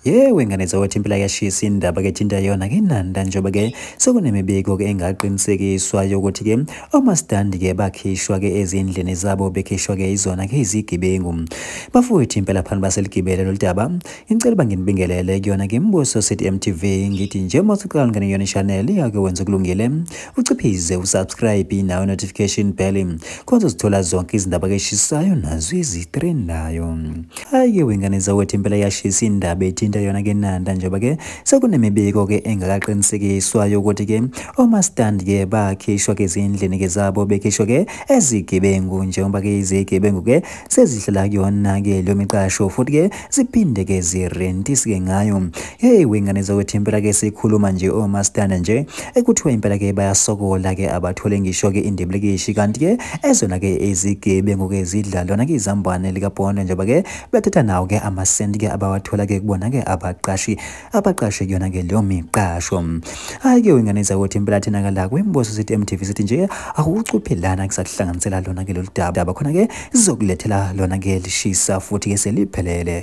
Ingane zakwethu impela yashisa indaba ke thinta yona ke Nanda njengoba ke sekunemibiko ke engaqinisekiswayo ukuthi ke omastandi ke bakhishwa ke ezindlini zabo bekhishwa ke izona ke izigebengu. Bafowethu impela phana baseligibele lo daba. Ngicela banginibingelele kuyona ke Mbuso City MTV ngithi nje masiqala ngene yona channel yake wenza kulungile. Uciphize usubscribe nawe notification bell. Konke sithola zonke izindaba ke eshisayo nazo izitrendayo. Hayi ke wengane zakwethu impela yashisa indaba ethinta yona ke Nanda njengoba ke sekunemibiko ke engakaqinisekiswayo ukuthi ke omastandi ke bakhishwa ke ezindlini ke zabo bekhishwa ke ezigebengu njengoba ke izigebengu ke sezihlala kuyona ke lo miqasho futhi ke ziphinde ke zirentisi ke ngayo. Wengane zakwethu impela ke sikhuluma nje omastandi nje ekuthiwa impela ke bayasokola ke abathole ngisho ke indeblekishi kanti ke ezona ke izigebengu ke zidla lona ke izambane lika Bhondo njengoba ke bathatha nawo ke amasendi ke abawathola ke kubona ke abaqashi kuyona ke leyo miqasho. Hayi ke wengane zakwethu impela thina la kwiMbuso City MTV sithi nje akucuphelana kusakuhlanganisela lona ke lo daba khona ke sizokulethela lona ke lishisa futhi ke seliphelele.